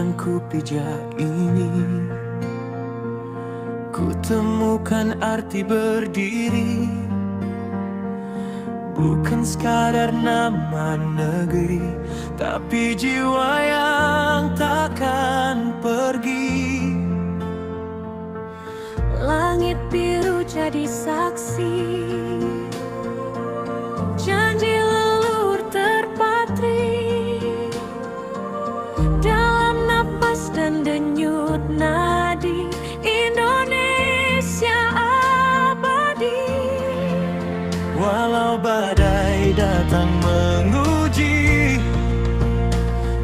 yang kupijak ini, ku temukan arti berdiri. Bukan sekadar nama negeri, tapi jiwa yang takkan pergi. Langit biru jadi saksi, janji leluhur terpatri. Dalam napas dan denyut nadi, Indonesia abadi. Walau badai datang menguji,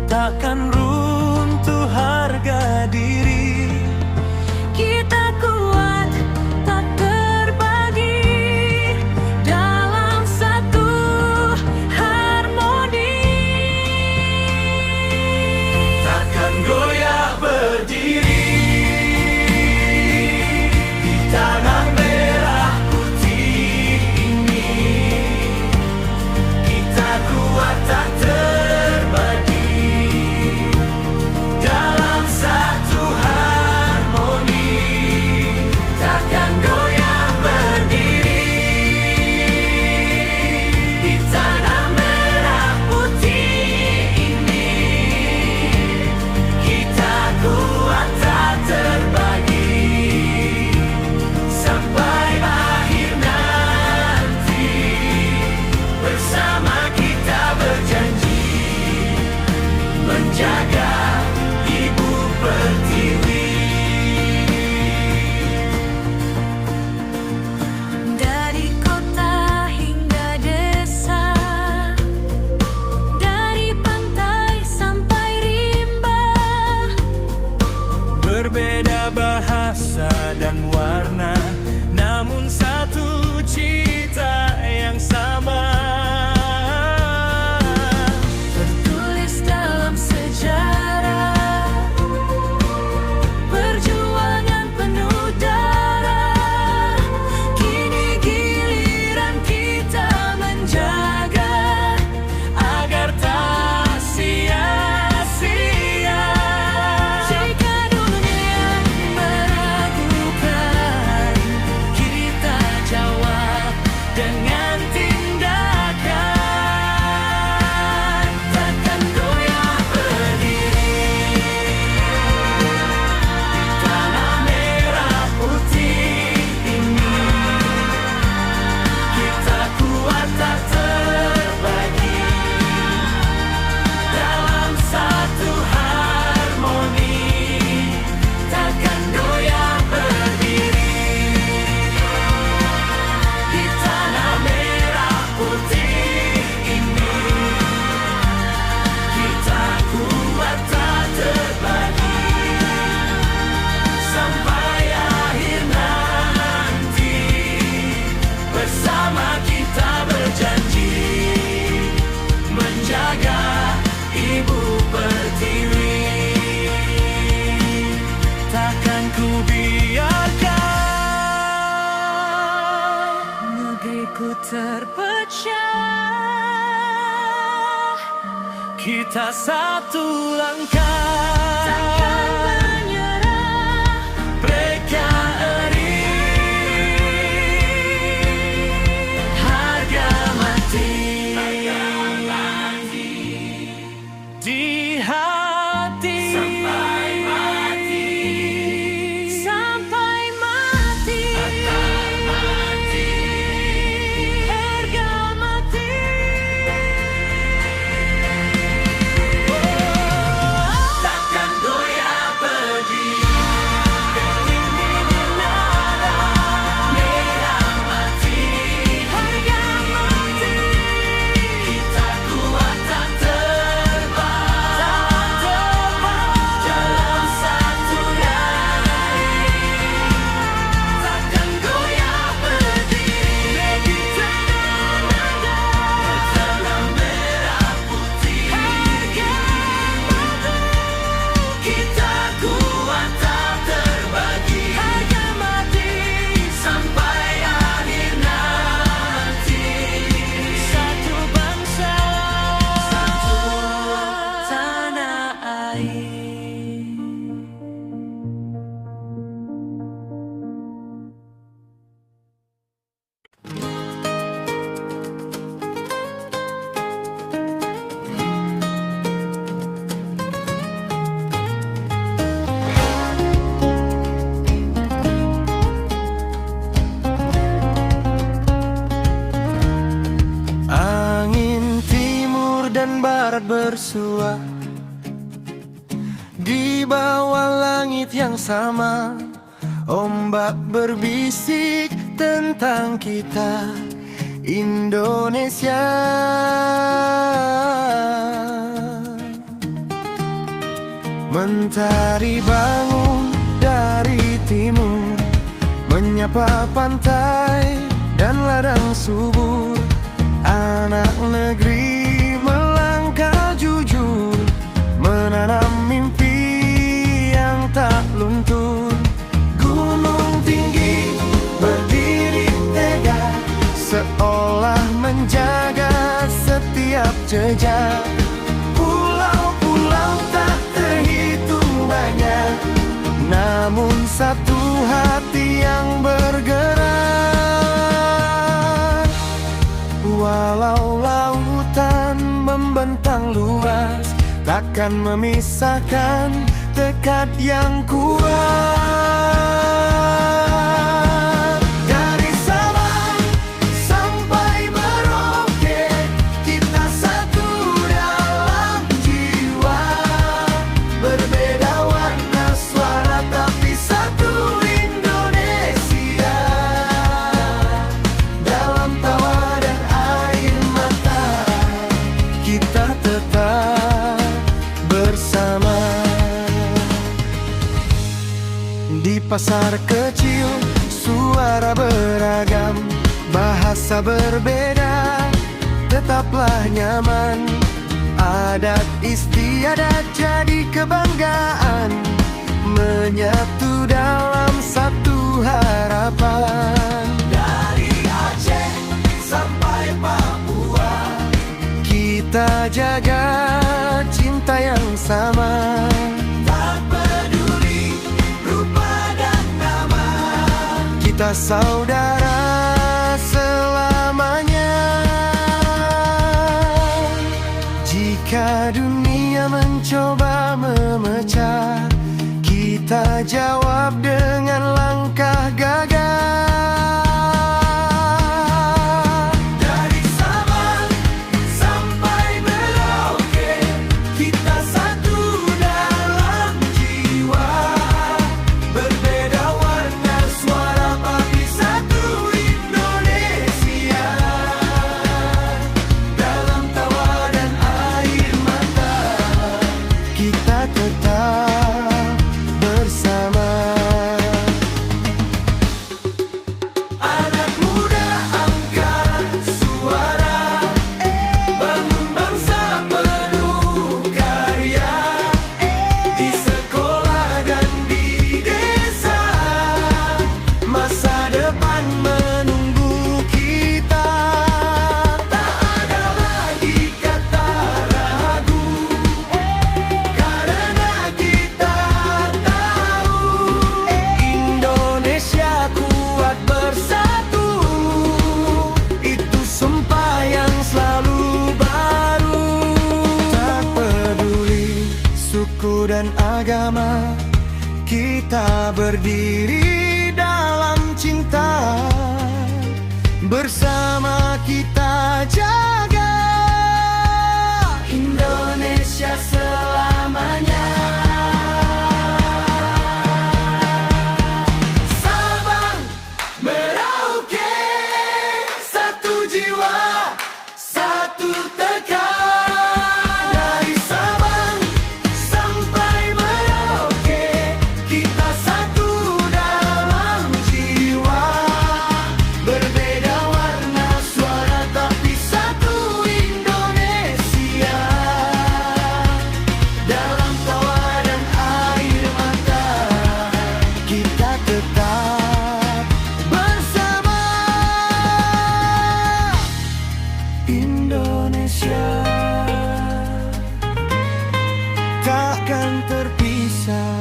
takkan runtuh harga diri. Kita kuat, tak terbagi, dalam satu harmoni. Takkan goyah berdiri di tanah merah putih ini. Kita kuat tak terbagi, dalam satu harmoni. Takkan goyah berdiri di tanah merah putih ini. Kita kuat tak terbagi, sampai akhir nanti. Bersama kita berjanji menjaga Ibu Pertiwi. Dari kota hingga desa, dari pantai sampai rimba. Berbeda bahasa dan warna, namun satu cita yang sama. Tertulis dalam sejarah, perjuangan penuh darah. Kini giliran kita menjaga, Agar tak sia-sia. jika dunia meragukan, kita jawab dengan tindakan. Takkan goyah berdiri di tanah merah putih ini. Kita kuat tak terbagi, dalam satu harmoni. Takkan goyah berdiri di tanah merah putih ini. Kita kuat tak terbagi, sampai akhir nanti. Bersama kita berjanji menjaga Ibu Pertiwi. Takkan ku biarkan negeriku terpecah. kita satu langkah. Takkan menyerah, PKRI harga mati di hati sampai mati. sampai mati. Harga mati. Takkan barat bersua. Di bawah langit yang sama, ombak berbisik tentang kita, Indonesia. Mentari bangun dari timur, menyapa pantai dan ladang subur. Anak negeri melangkah jujur, menanam mimpi yang tak luntur. Gunung tinggi berdiri tegak, seolah menjaga setiap jejak. Pulau-pulau tak terhitung banyak, namun satu hati yang bergerak. Walau lautan membentang luas, takkan memisahkan tekad yang kuat. Dari Sabang sampai Merauke, kita satu dalam jiwa. Berbeda warna suara tapi satu Indonesia. Dalam tawa dan air mata, kita tetap bersama. Di pasar kecil, suara beragam, bahasa berbeda, tetaplah nyaman. Adat istiadat jadi kebanggaan, menyatu dalam satu harapan. Dari Aceh sampai Papua, kita jaga cinta yang sama. Tak peduli rupa dan nama, kita saudara selamanya. Jika dunia mencoba memecah, kita jawab dengan langkah gagah. Dari Sabang sampai Merauke, kita satu dalam jiwa. Berbeda warna suara tapi satu Indonesia. Dalam tawa dan air mata, kita tetap bersama. Anak muda angkat suara, bangun bangsa penuh karya. Di sekolah dan di desa, masa depan menunggu kita. Tak ada lagi kata ragu, karena kita tahu Indonesia kuat bersatu. Itu sumpah yang selalu baru. Tak peduli suku dan agama, kita berdiri dalam cinta. Bersama kita jaga Indonesia selamanya. Sabang Merauke, satu jiwa, satu tekad. Dari Sabang sampai Merauke, kita satu dalam jiwa. Berbeda warna suara tapi satu Indonesia. Dalam tawa dan air mata, kita tetap bersama. Indonesia takkan terpisah.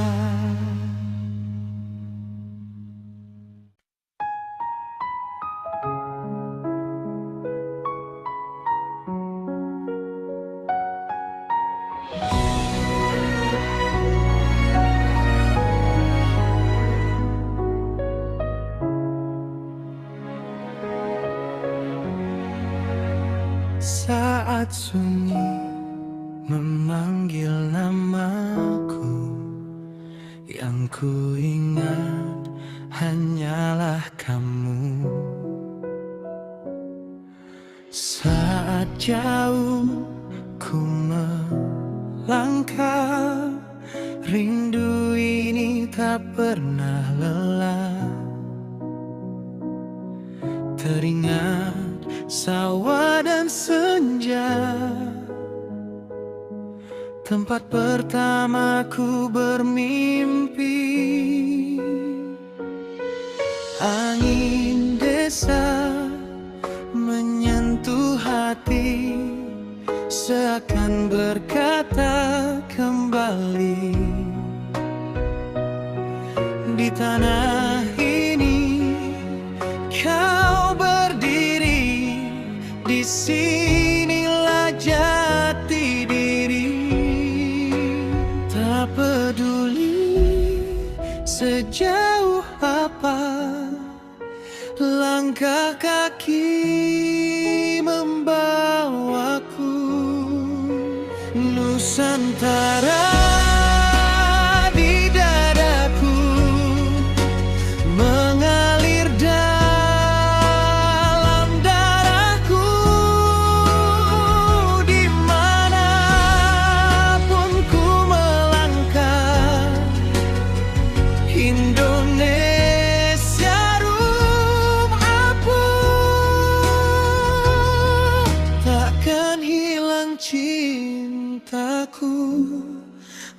Saat sunyi memanggil namaku. Yang ku ingat hanyalah kamu. Saat jauh ku melangkah, rindu ini tak pernah lelah. Teringat sawah dan senja, tempat pertamaku bermimpi. Angin desa menyentuh hati, seakan berkata kembali. Di tanah ini kau berdiri, di sinilah jati diri. Tak peduli sejauh apa langkah kaki membawaku, Nusantara di dadaku mengalir dalam darahku. Dimanapun ku melangkah, Indonesia takkan hilang cintaku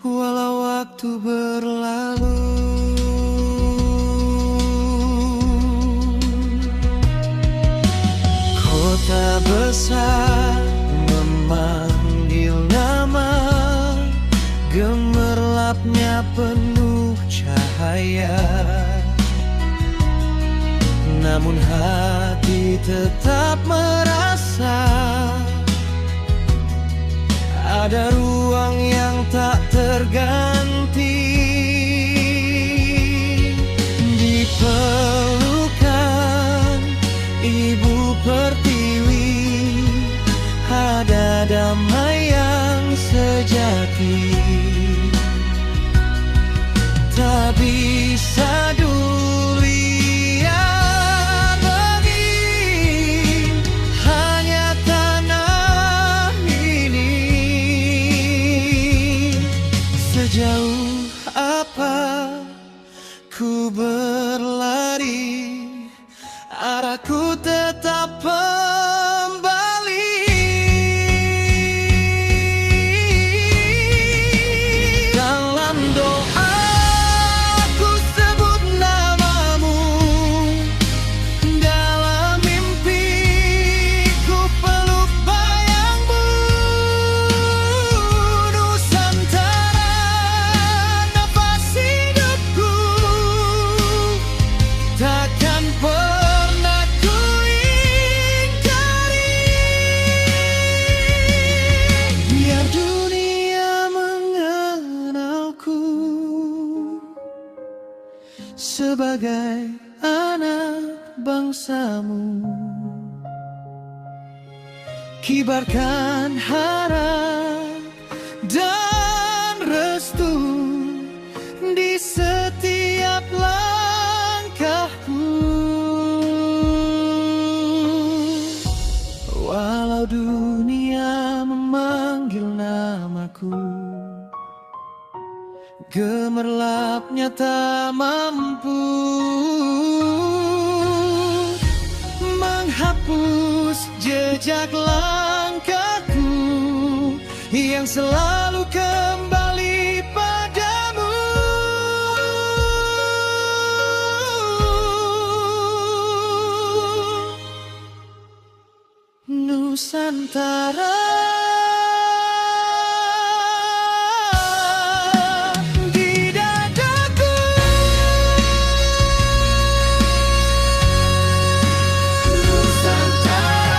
walau waktu berlalu. Kota besar memanggil nama, gemerlapnya penuh cahaya. Namun hati tetap merasa ada ruang yang tak terganti. Di pelukan Ibu Pertiwi ada damai yang sejati. Tak bisa dilihat lagi hanya tanah ini. Sejauh apa ku berlari, arahku tetap kembali. Dalam doa ku sebut namamu, dalam mimpi ku peluk bayangmu. Nusantara nafas hidupku, takkan pernah ku ingkari. Biar dunia mengenalku sebagai anak bangsamu. Kibarkan harap dan restu di setiap langkahku. Walau dunia memanggil namaku, gemerlapnya tak mampu menghapus jejak langkahku yang selalu kembali padamu. Nusantara di dadaku. Nusantara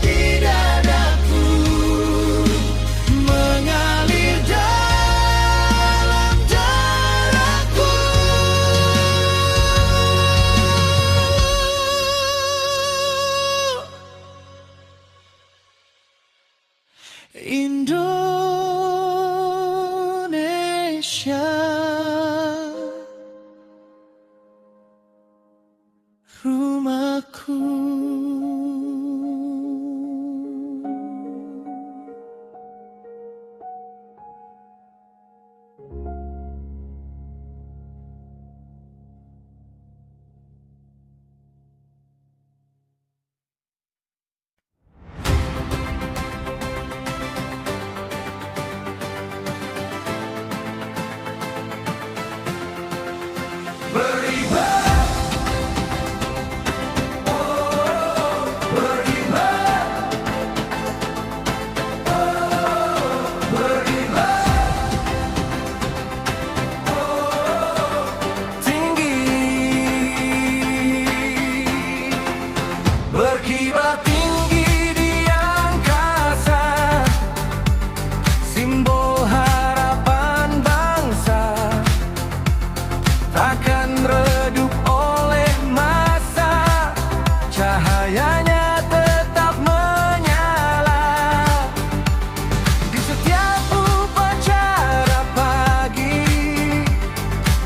di dadaku mengalir dalam darahku. berkibar tinggi di angkasa, simbol harapan bangsa, takkan redup oleh masa, cahayanya tetap menyala. Di setiap upacara pagi,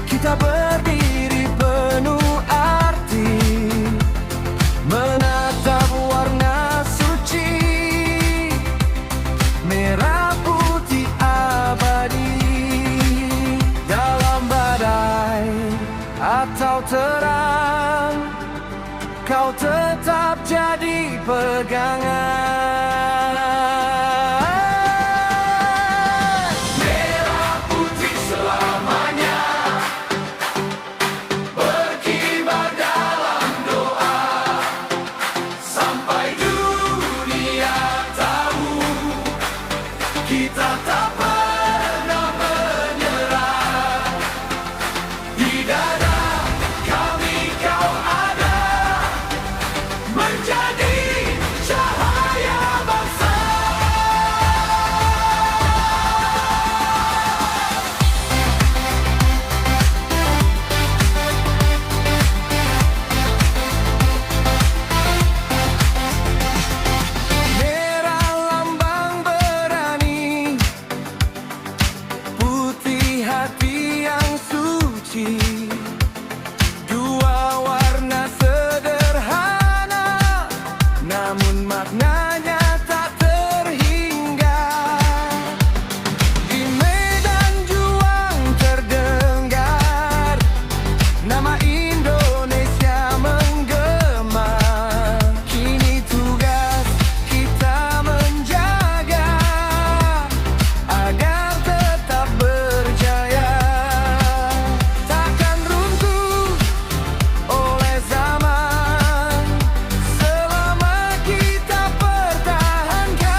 kita berdiri penuh arti, menatap warna suci, merah putih abadi. Dalam badai atau terang, kau tetap jadi pegangan. Merah putih selamanya, berkibar dalam doa, sampai dunia tahu kita tak pernah menyerah. Di dada kami kau ada, menjadi cahaya bangsa. Merah lambang berani, putih hati yang suci, dua warna sederhana, namun maknanya tak terhingga. Di medan juang terdengar nama Indonesia menggema. Kini tugas kita menjaga agar tetap berjaya, takkan runtuh oleh zaman selama kita pertahankan.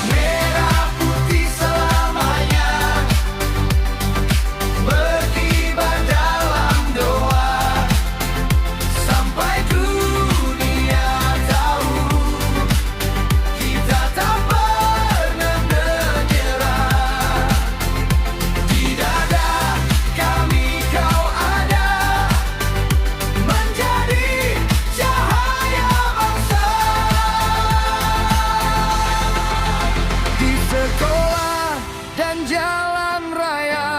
Merah putih selamanya, berkibar dalam doa, sampai dunia tahu kita tak pernah menyerah. Di dada kami kau ada, menjadi cahaya bangsa. Di sekolah dan jalan raya,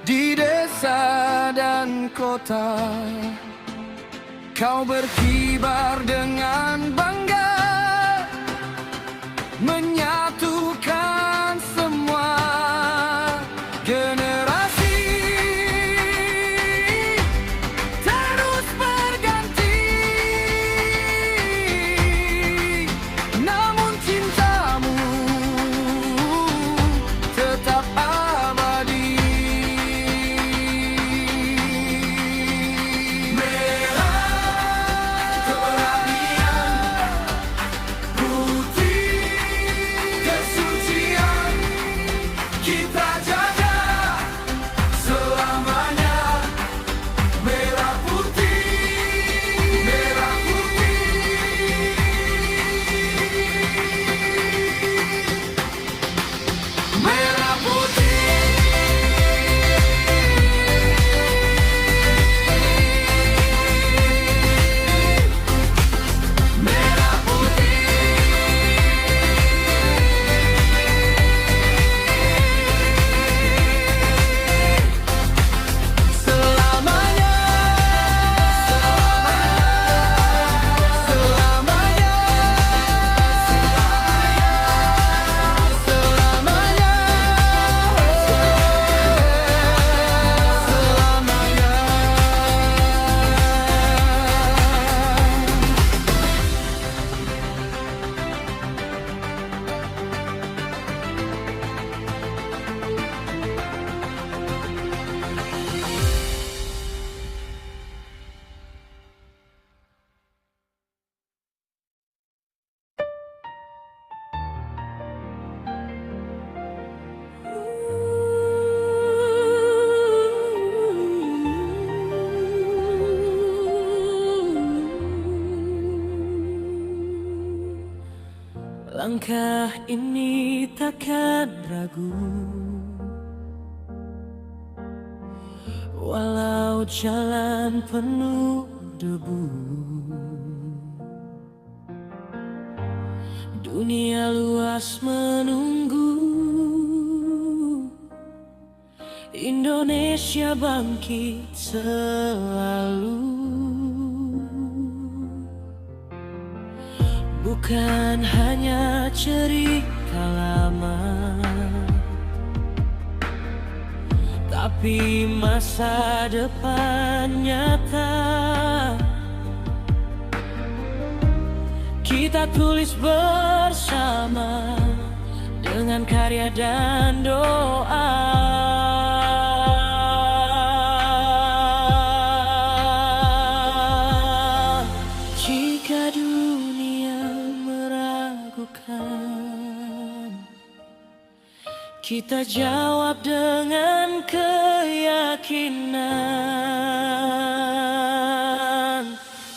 di desa dan kota, kau berkibar dengan bangga, menyatukan semua generasi. Terus berganti, namun cintamu tetap abadi. Merah keberanian, putih kesucian, Langkah ini takkan ragu, walau jalan penuh debu. Dunia luas menunggu Indonesia bangkit selalu. Bukan hanya cerita lama, tapi masa depan nyata. Kita tulis bersama dengan karya dan doa. Jika dunia meragukan, kita jawab dengan keyakinan.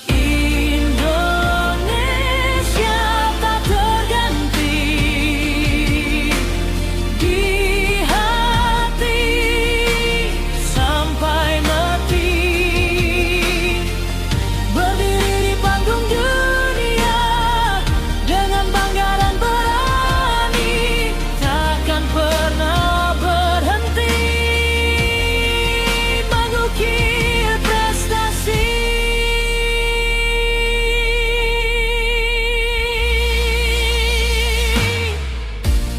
Indonesia tak terganti di hati sampai mati. Berdiri di panggung dunia dengan bangga dan berani, takkan pernah berhenti mengukir prestasi.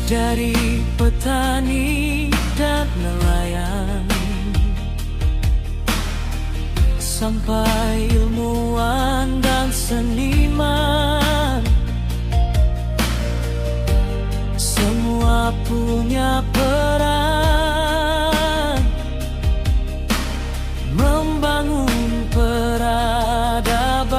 Dari petani dan nelayan sampai ilmuwan dan seniman, semua punya peran membangun peradaban.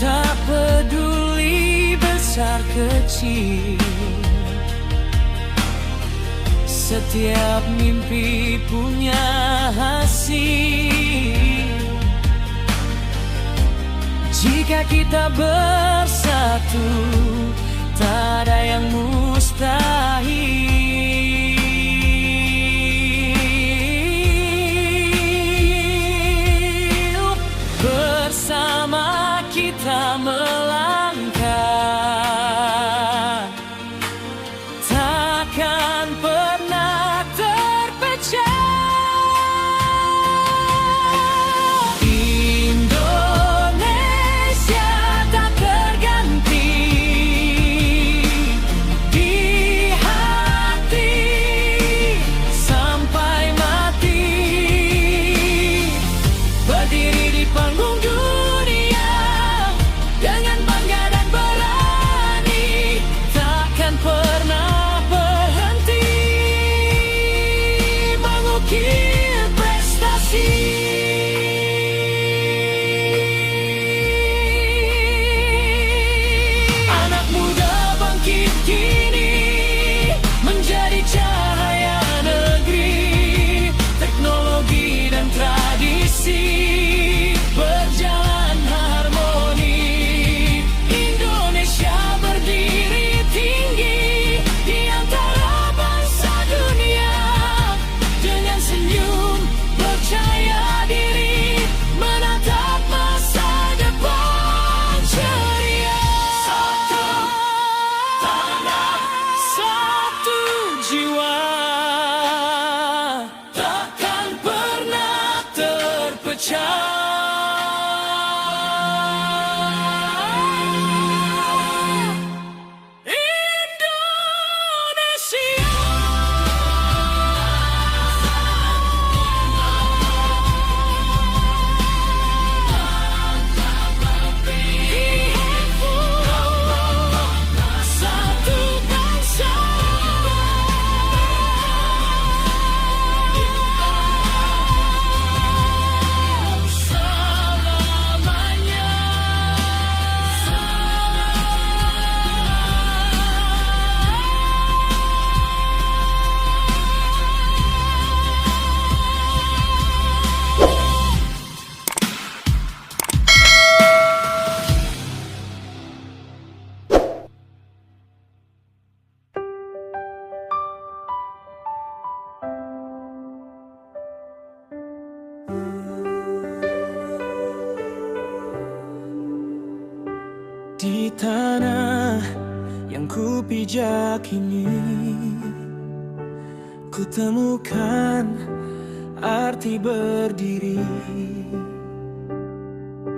Tak peduli besar kecil, setiap mimpi punya hasil. Jika kita bersatu, tak ada yang mustahil. Bersama kita melangkah, takkan pernah terpecah. Indonesia tak terganti di hati tanah yang ku pijak ini, ku temukan arti berdiri.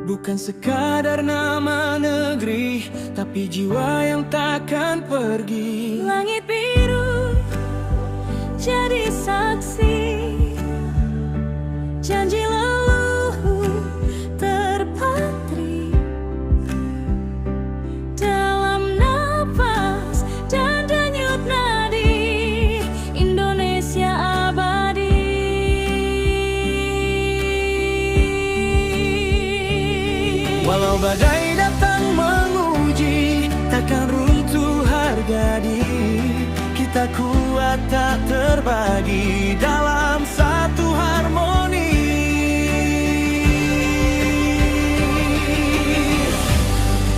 Bukan sekadar nama negeri, tapi jiwa yang takkan pergi. Langit biru jadi saksi, janji leluhur terpatri dalam nafas dan denyut nadi Indonesia abadi. Walau badai datang menguji, takkan runtuh harga diri. Kita kuat tak terbagi dalam satu harmoni.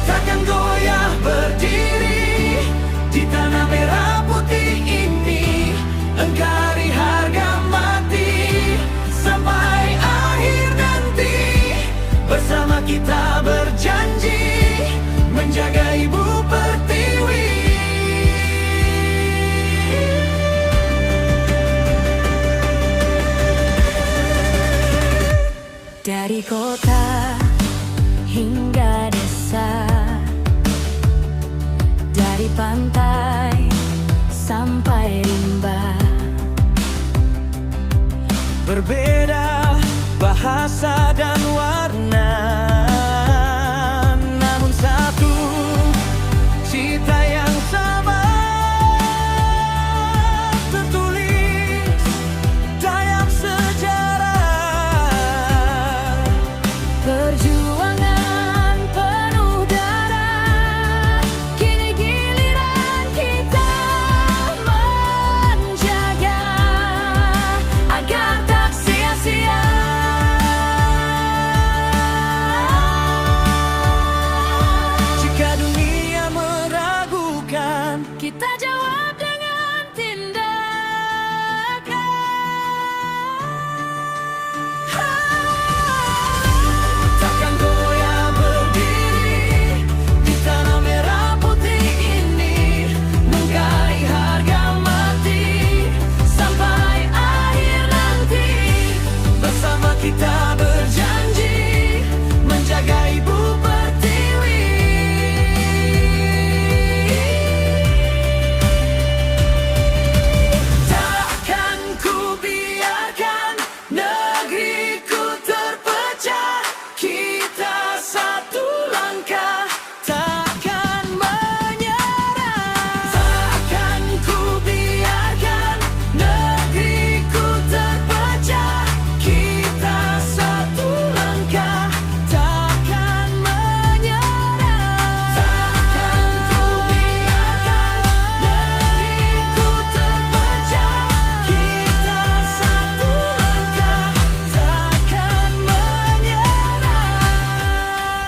Takkan goyah berdiri di tanah merah putih ini. Engkari harga mati sampai akhir nanti. Bersama kita berjanji menjaga Ibu Pertiwi. Dari kota hingga desa, dari pantai sampai rimba, Berbeda bahasa dan warna, namun satu cita yang sama, tertulis dalam sejarah. perjuangan penuh darah, kini giliran kita menjaga agar tak sia-sia. Jika dunia meragukan, Kita jawab dengan tindakan. takkan goyah berdiri di tanah merah putih ini. Menggali harga mati sampai akhir nanti. Bersama kita berjanji menjaga Ibu Pertiwi. Takkan ku biarkan negeriku terpecah. Kita satu langkah, takkan menyerah. Takkan ku biarkan negeriku terpecah. Kita satu langkah, takkan menyerah. Takkan ku biarkan negeriku terpecah. Kita satu langkah, takkan menyerah.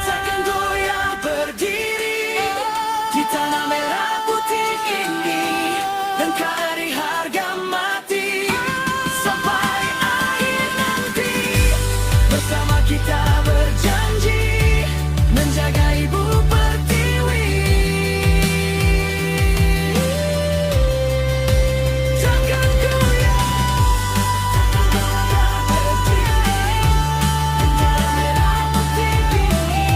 Takkan goyah berdiri di tanah merah putih ini. Engkari harga mati sampai akhir nanti. Bersama kita berjanji menjaga Ibu Pertiwi. Takkan goyah berdiri di tanah merah putih ini.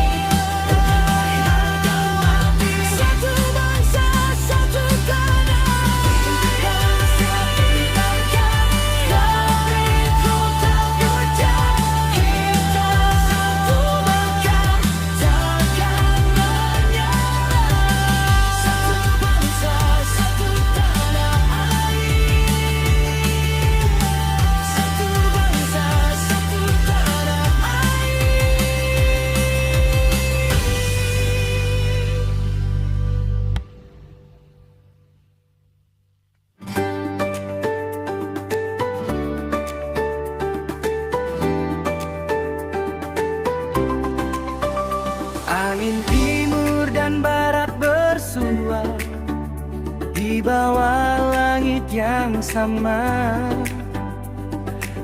Engkari harga mati. Satu bangsa, satu tanah air. Negeriku tak goyah. Kita satu langkah, takkan menyerah. Satu bangsa, satu tanah air. Satu bangsa, satu tanah Angin timur dan barat bersua di bawah langit yang sama.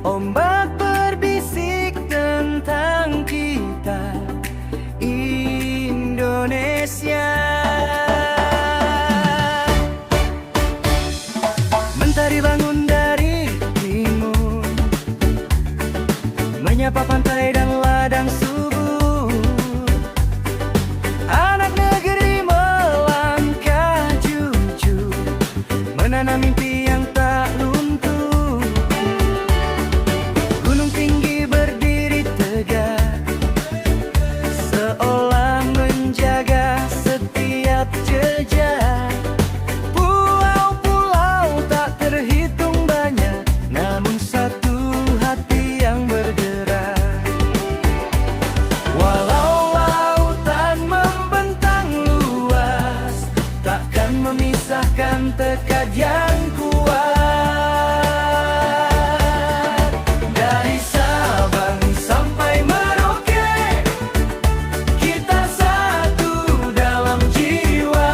Ombak berbisik tentang kita, Indonesia. Matahari bangun dari timur, menyapa pantai dan ladang subuh. Anak negeri melangkah jujur, menanam mimpi yang tak luntur. Gunung tinggi berdiri tegak, seolah menjaga setiap jejak. Pulau-pulau tak terhitung banyak, namun satu hati yang bergerak. Walau lautan membentang luas, takkan memisahkan tekad yang kuat. Dari Sabang sampai Merauke, kita satu dalam jiwa.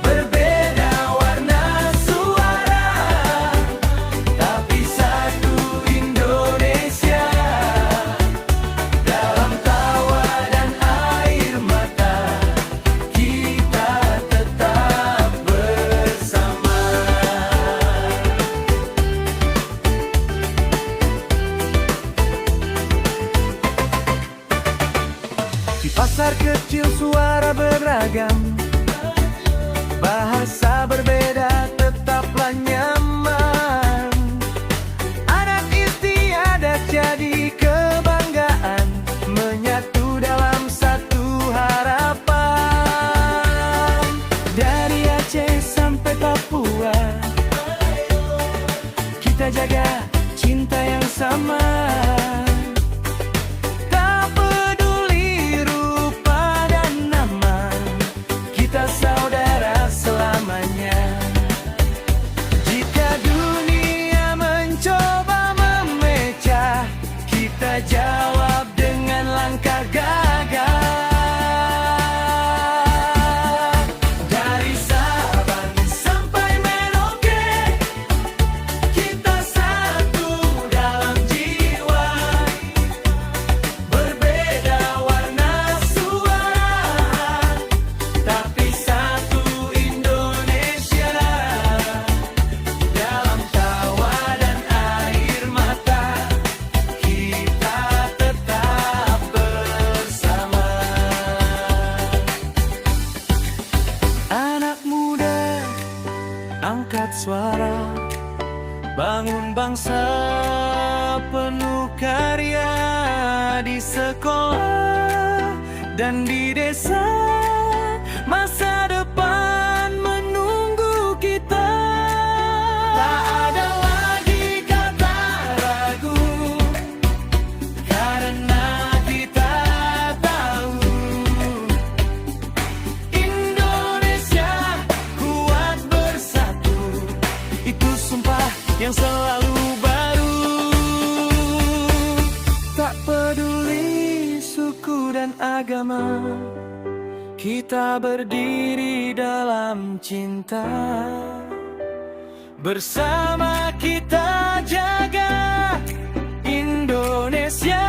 Berbeda warna suara, tapi satu Indonesia. Dalam tawa dan air mata, kita tetap bersama. Di pasar kecil suara beragam, bahasa berbeda tetaplah nyaman. Anak istiadat jadi kebanggaan, menyatu dalam satu harapan. Dari Aceh sampai Papua, kita jaga cinta yang sama. Tak peduli rupa dan nama, kita saudara selamanya. Jika dunia mencoba memecah, kita jawab dengan langkah gagah. Dari Sabang sampai Merauke, kita satu dalam jiwa. Berbeda warna suara, tapi satu Indonesia. Dalam tawa dan air mata, kita tetap bersama. Anak muda, angkat suara, bangun bangsa penuh karya. Di sekolah dan di desa, masa depan menunggu kita. Tak ada lagi kata ragu, karena kita tahu Indonesia kuat bersatu. Itu sumpah yang selalu baru. Tak peduli suku dan agama, kita berdiri dalam cinta. Bersama kita jaga Indonesia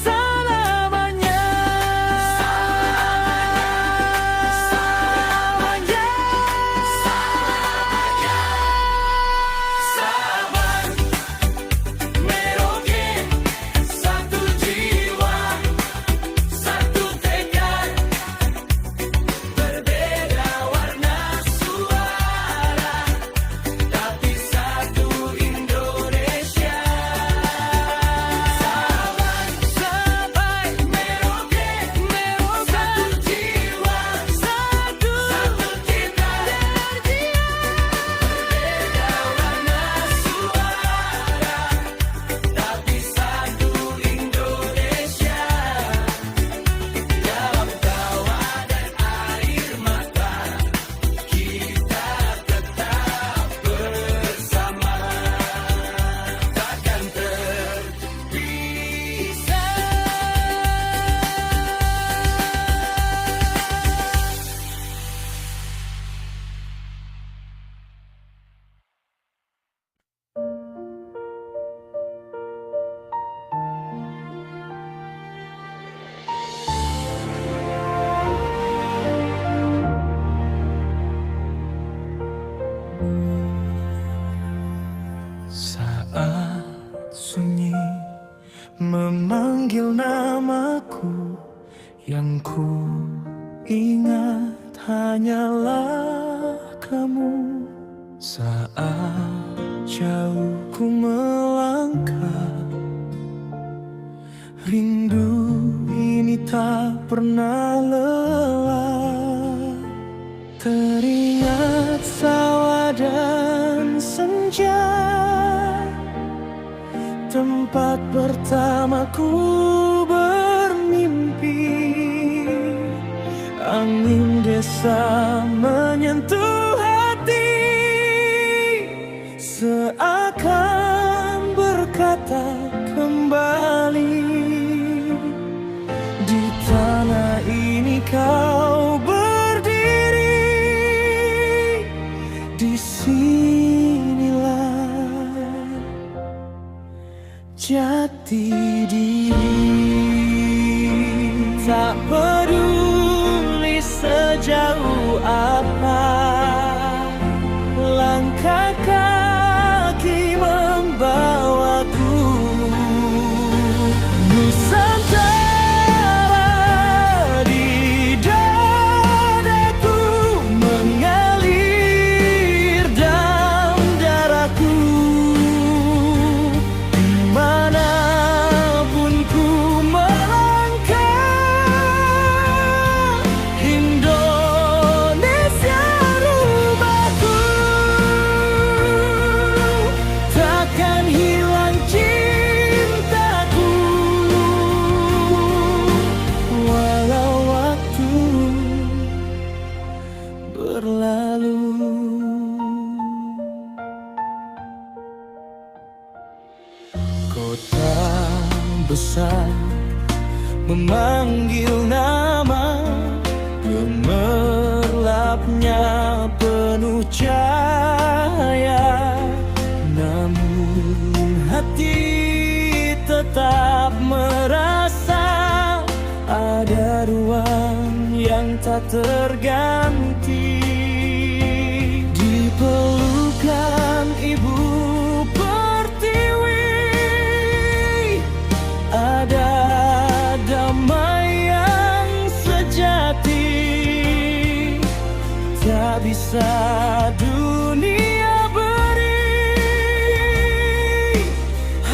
selamanya. Selamanya. Sabang, Merauke, satu jiwa, satu tekad. Berbeda warna suara, tapi satu Indonesia. Saat sunyi memanggil namaku, yang ku ingat hanyalah kamu. Saat jauh ku melangkah, rindu ini tak pernah lelah. Teringat sawah dan senja, tempat pertamaku bermimpi. Angin desa menyentuh hati, seakan berkata kembali. Di tanah ini kau berdiri, di sinilah jati diri. Tak peduli sejauh apa langkah kaki membawaku, Nusantara di dadaku mengalir dalam darahku. Dimanapun ku melangkah, Indonesia rumahku. Takkan hilang cintaku, walau waktu berlalu. Kota besar memanggil nama, gemerlapnya penuh cahaya. Namun hati tetap merasa ada ruang yang tak terganti. Di pelukan Ibu Pertiwi ada damai yang sejati. Tak bisa dunia beri,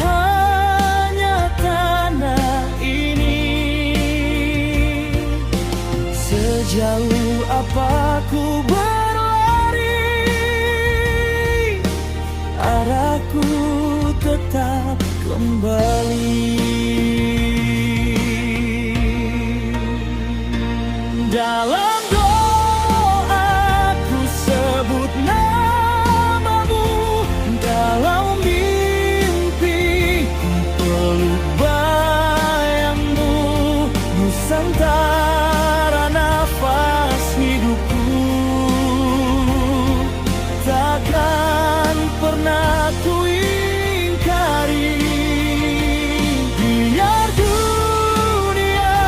hanya tanah ini. Sejauh apa ku berlari, arahku tetap kembali. Dalam doaku sebut namamu, dalam mimpi ku peluk bayangmu. Nusantara nafas hidupku, takkan pernah ku ingkari. Biar dunia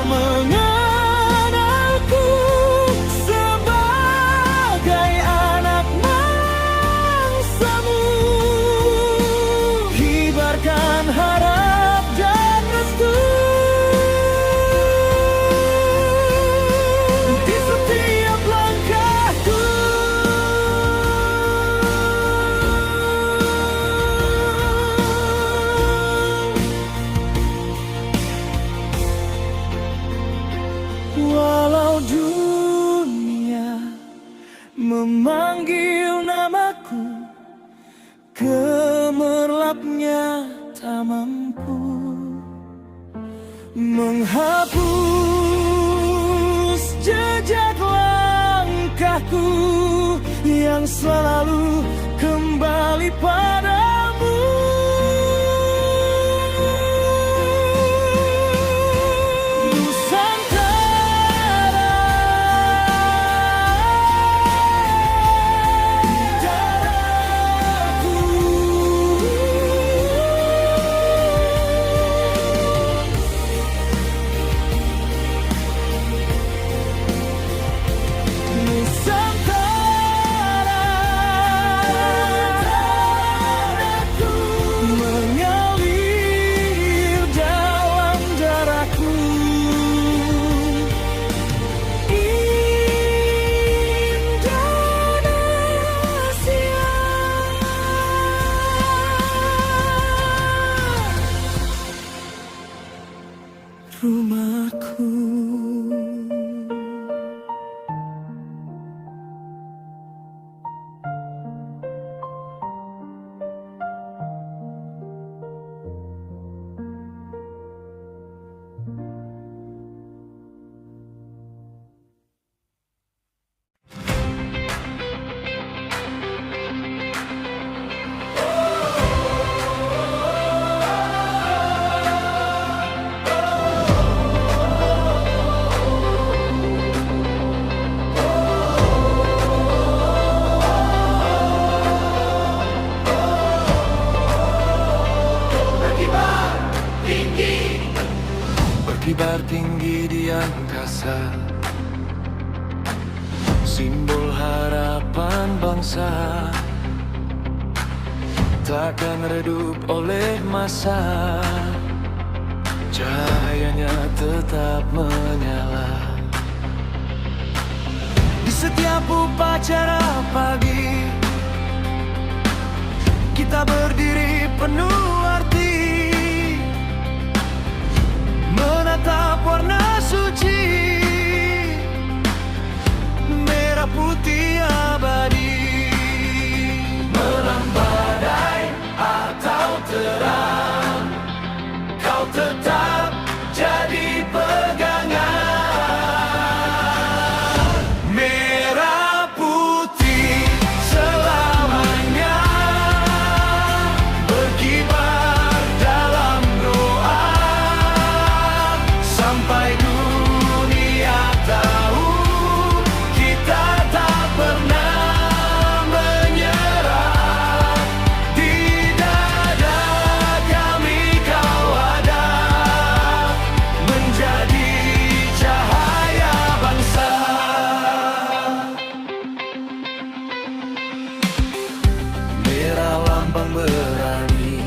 mengenalku sebagai anak mangsamu. Kibarkan harap dan restu di setiap langkahku. Walau dunia memanggil namaku, gemerlapnya tak mampu menghapus jejak langkahku yang selalu kembali padamu. Nusantara dadaku, Nusantara persatuan bangsa takkan redup oleh masa. Cahayanya tetap menyala di setiap upacara pagi. Kita berdiri penuh arti, menatap warna suci, merah putih abadi. Malam badai atau terang, kau tetap jadi pegangan. Merah putih selamanya berkibar dalam doa, sampai dunia tahu kita tak pernah menyerah. Di dada kami kau ada, menjadi cahaya bangsa. Merah lambang berani,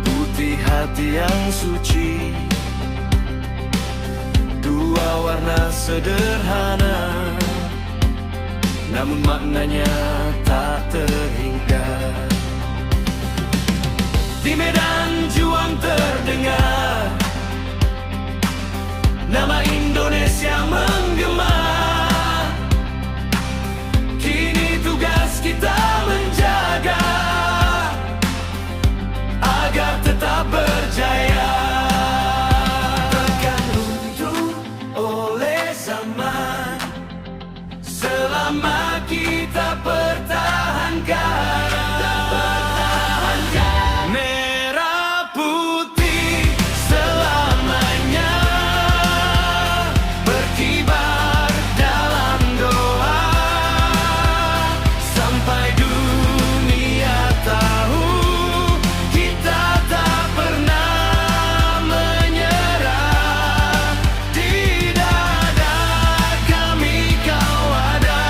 putih hati yang suci. Dua warna sederhana, namun maknanya tak terhingga. Di medan juang terdengar nama Indonesia menggema. Kini tugas kita menjaga agar tetap berjaya. Takkan runtuh oleh zaman selama kita pertahankan. Merah putih selamanya berkibar dalam doa, sampai dunia tahu kita tak pernah menyerah. Di dada kami kau ada,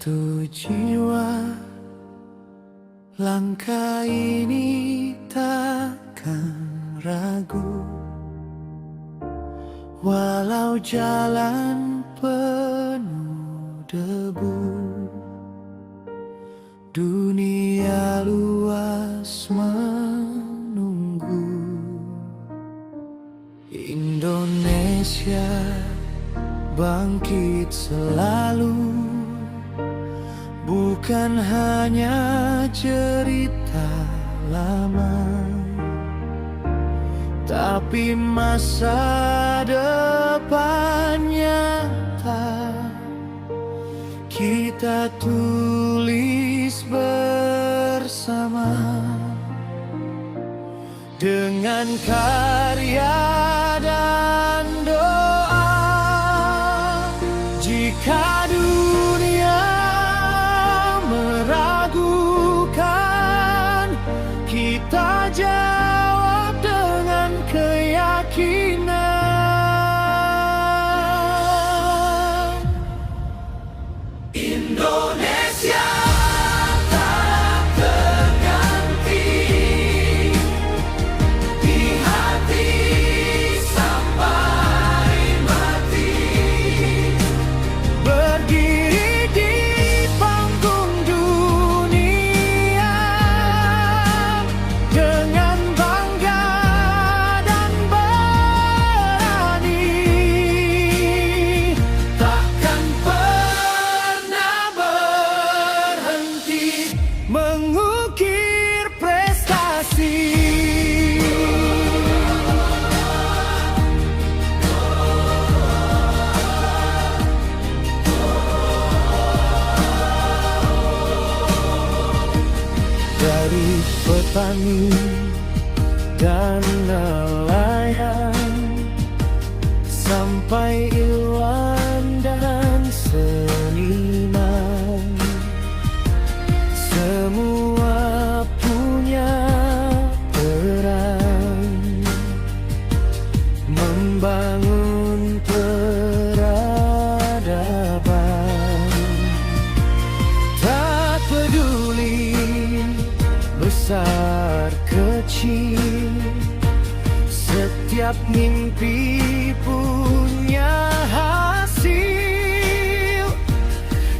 satu jiwa, langkah ini takkan ragu. Walau jalan penuh debu, dunia luas menunggu. Indonesia bangkit selalu, bukan hanya cerita lama, tapi masa depan nyata kita tulis bersama. Dengan karya dan doa, jika dunia meragukan, kita jawab dengan keyakinan. Indonesia tak terganti di hati sampai mati, berdiri di panggung dunia dengan bangga dan berani, takkan pernah berhenti mengukir prestasi. Dari petani dan nelayan sampai ilmuwan dan seniman, semua punya peran membangun peradaban. Tak peduli besar kecil, setiap mimpi punya hasil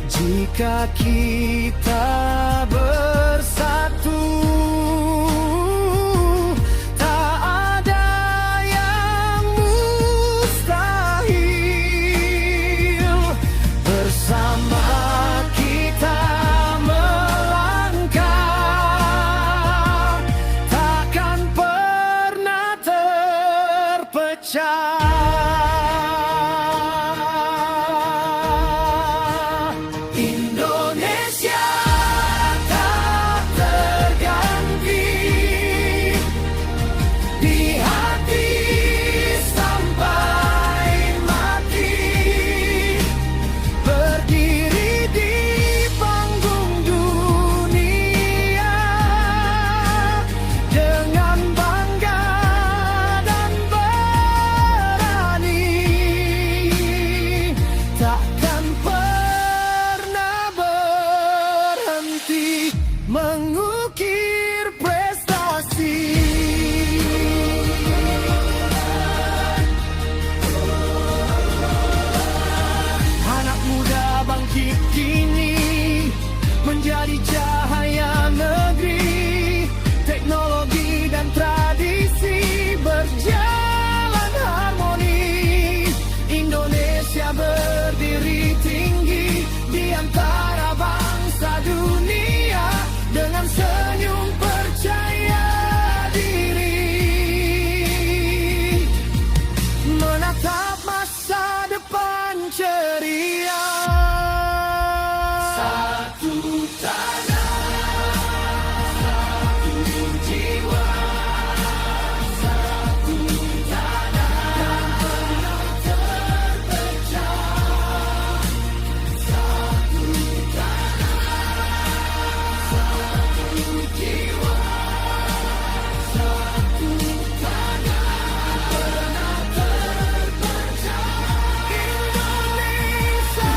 jika kita bersatu. Tak ada yang mustahil, bersama kita melangkah, takkan pernah terpecah. Indonesia tak terganti di hati sampai mati, berdiri di panggung dunia dengan bangga dan berani, takkan pernah berhenti mengukir prestasi. Anak muda bangkit kini menjadi cahaya negeri, teknologi dan tradisi berjalan harmoni. Indonesia berdiri tinggi di antara bangsa dunia dengan senyum percaya diri, menatap masa depan ceria. Satu tanah, satu jiwa, satu tanah yang pernah terpecah. Satu tanah, satu jiwa, satu tanah pernah terpecah. Indonesia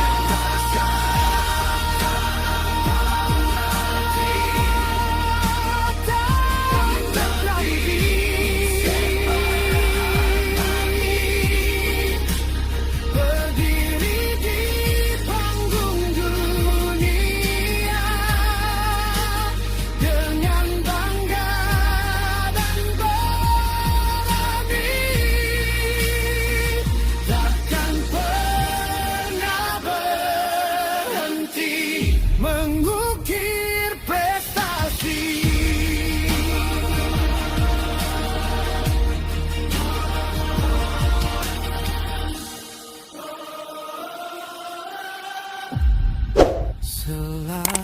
selalu